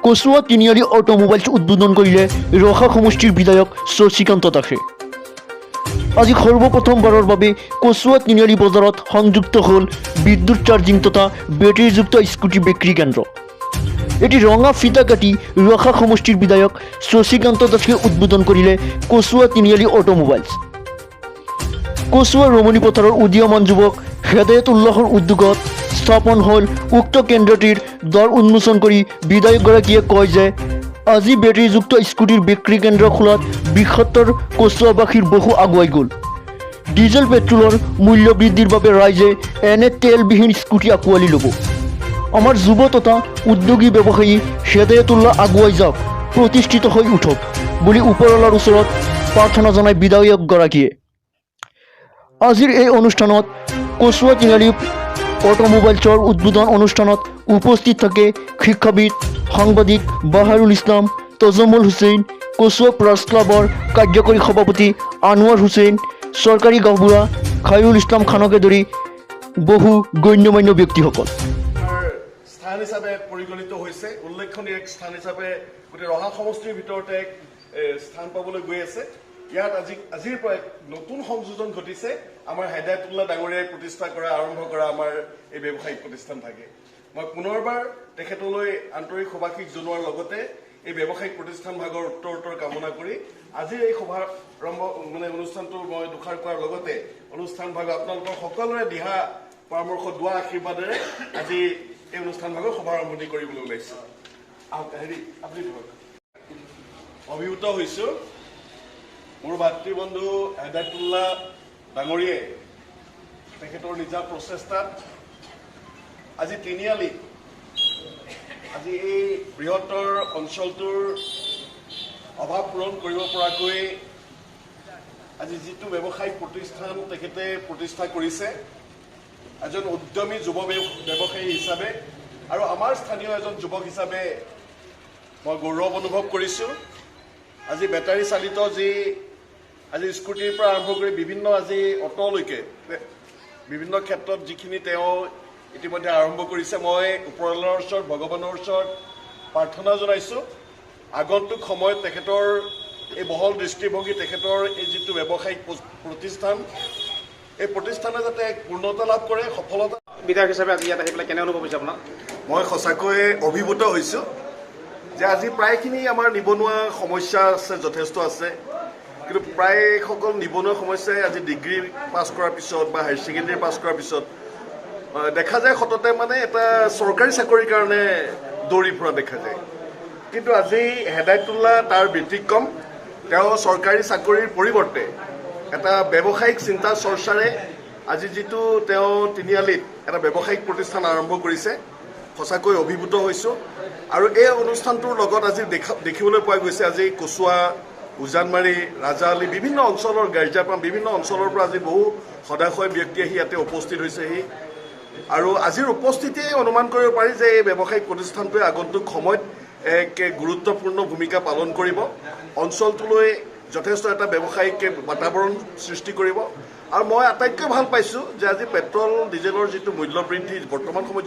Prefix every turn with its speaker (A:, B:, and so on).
A: কচুয়া তিনিআলি automobiles উদ্বোধন কৰিলে ৰহা সমষ্টিৰ বিধায়ক শশীকান্ত দাসে। আজি সৰ্বপ্ৰথমবাৰৰ বাবে কচুয়া তিনিআলি বজাৰত সংযুক্ত হ'ল বিদ্যুৎ চাৰ্জিং তথা বেটাৰীযুক্ত স্কুটি বিক্ৰী কেন্দ্ৰ। এটি ৰঙা ফিতা কাটি ৰহা সমষ্টিৰ বিধায়ক শশীকান্ত দাসে উদ্বোধন কৰিলে কচুয়া তিনিআলি অট'মোবাইলছ। কচুয়া ৰমণী পথাৰৰ উদীয়মান যুৱক হেদায়তুল্লাহৰ উদ্যোগত স্থাপন হ'ল উক্ত কেন্দ্ৰটিৰ দ্বাৰ উন্মোচন কৰি বিধায়কগৰাকীয়ে কয় যে আজি বেটাৰীযুক্ত স্কুটিৰ বিক্ৰী কেন্দ্ৰ খোলাত বৃহত্তৰ কচুৱাবাসীৰ বহু আগুৱাই গ'ল। ডিজেল পেট্ৰলৰ মূল্য বৃদ্ধিৰ বাবে ৰাইজে এনে তেলবিহীন স্কুটি আঁকোৱালি ল'ব। আমাৰ যুৱ তথা উদ্যোগী ব্যৱসায়ী হেদায়তুল্লাহ আগুৱাই যাওক, প্ৰতিষ্ঠিত হৈ উঠক বুলি ওপৰৱালাৰ ওচৰত প্ৰাৰ্থনা জনায় বিধায়কগৰাকীয়ে। আজিৰ এই অনুষ্ঠানত কচুয়া তিনিআলি অট'মোবাইলছৰ উদ্বোধন অনুষ্ঠানত উপস্থিত থাকে শিক্ষাবিদ সাংবাদিক বাহাৰুল ইছলাম, তজমুল হুছেইন, কচুয়া প্ৰেছ ক্লাবৰ কাৰ্যকৰী সভাপতি আনোৱাৰ হুছেইন, চৰকাৰী গাঁওবুঢ়া খায়ৰুল ইছলাম খানকে ধৰি বহু গণ্যমান্য ব্যক্তিসকল।
B: স্থান হিচাপে পৰিগণিত হৈছে, উল্লেখনীয় এক স্থান হিচাপে গোটেই ৰহা সমষ্টিৰ ভিতৰতে এক স্থান পাবলৈ গৈ আছে। ইয়াত আজিৰ পৰা এক নতুন সংযোজন ঘটিছে। আমাৰ হেদায়তুল্লাহ ডাঙৰীয়াই প্ৰতিষ্ঠা কৰা আৰম্ভ কৰা আমাৰ এই ব্যৱসায়িক প্ৰতিষ্ঠান থাকে। মই পুনৰবাৰ তেখেতলৈ আন্তৰিক শুভাশীষ জনোৱাৰ লগতে এই ব্যৱসায়িক প্ৰতিষ্ঠান ভাগৰ উত্তৰ কামনা কৰি আজিৰ এই অনুষ্ঠানটো মই দুখাৰ কোৱাৰ লগতে অনুষ্ঠান ভাগ আপোনালোকৰ সকলোৰে দিহা পৰামৰ্শ দোৱা আশীৰ্বাদেৰে আজি এই অনুষ্ঠান ভাগৰ শুভাৰম্ভণি কৰিবলৈ ওলাইছো। আপুনি অভিভূত হৈছো। মোৰ ভাতৃবন্ধু হেদায়তুল্লাহ ডাঙৰীয়াই তেখেতৰ নিজা প্ৰচেষ্টাত আজি তিনিআলি আজি এই বৃহত্তৰ অঞ্চলটোৰ অভাৱ পূৰণ কৰিব পৰাকৈ আজি যিটো ব্যৱসায়িক প্ৰতিষ্ঠান তেখেতে প্ৰতিষ্ঠা কৰিছে, এজন উদ্যমী যুৱ ব্যৱসায়ী হিচাপে আৰু আমাৰ স্থানীয় এজন যুৱক হিচাপে মই গৌৰৱ অনুভৱ কৰিছোঁ। আজি বেটাৰী চালিত আজি স্কুটিৰ পৰা আৰম্ভ কৰি বিভিন্ন আজি অটোলৈকে বিভিন্ন ক্ষেত্ৰত যিখিনি তেওঁ ইতিমধ্যে আৰম্ভ কৰিছে, মই ওপৰৱালাৰ ওচৰত ভগৱানৰ ওচৰত প্ৰাৰ্থনা জনাইছোঁ আগন্তুক সময়ত তেখেতৰ এই বহল দৃষ্টিভংগী, তেখেতৰ এই যিটো ব্যৱসায়িক প্ৰতিষ্ঠান, এই প্ৰতিষ্ঠানে যাতে এক পূৰ্ণতা লাভ কৰে, সফলতা।
C: বিধায়ক হিচাপে আজি ইয়াত আহি পেলাই কেনে অনুভৱ হৈছে আপোনাৰ?
B: মই সঁচাকৈয়ে অভিভূত হৈছোঁ যে আজি প্ৰায়খিনি আমাৰ নিবনুৱা সমস্যা আছে, যথেষ্ট আছে, কিন্তু প্ৰায়সকল নিবনুৱা সমস্যাই আজি ডিগ্ৰী পাছ কৰাৰ পিছত বা হায়াৰ ছেকেণ্ডেৰী পাছ কৰাৰ পিছত দেখা যায় সততে এটা চৰকাৰী চাকৰিৰ কাৰণে দৌৰি ফুৰা দেখা যায়। কিন্তু আজি হেদায়তুল্লাহ তাৰ ব্যতিক্ৰম। তেওঁ চৰকাৰী চাকৰিৰ পৰিৱৰ্তে এটা ব্যৱসায়িক চিন্তা চৰ্চাৰে আজি যিটো তেওঁ তিনিআলিত এটা ব্যৱসায়িক প্ৰতিষ্ঠান আৰম্ভ কৰিছে, সঁচাকৈ অভিভূত হৈছোঁ। আৰু এই অনুষ্ঠানটোৰ লগত আজি দেখিবলৈ পোৱা গৈছে আজি কচুৱা, উজানমাৰী, ৰাজাআলি বিভিন্ন অঞ্চলৰ গাৰ্জাপাম বিভিন্ন অঞ্চলৰ পৰা আজি বহু সদাশয় ব্যক্তি আহি ইয়াতে উপস্থিত হৈছেহি। আৰু আজিৰ উপস্থিতিয়ে অনুমান কৰিব পাৰি যে এই ব্যৱসায়িক প্ৰতিষ্ঠানটোৱে আগন্তুক সময়ত এক গুৰুত্বপূৰ্ণ ভূমিকা পালন কৰিব, অঞ্চলটোলৈ যথেষ্ট এটা ব্যৱসায়িক বাতাবৰণ সৃষ্টি কৰিব। আৰু মই আটাইতকৈ ভাল পাইছোঁ যে আজি পেট্ৰল ডিজেলৰ যিটো মূল্য বৃদ্ধি বৰ্তমান সময়ত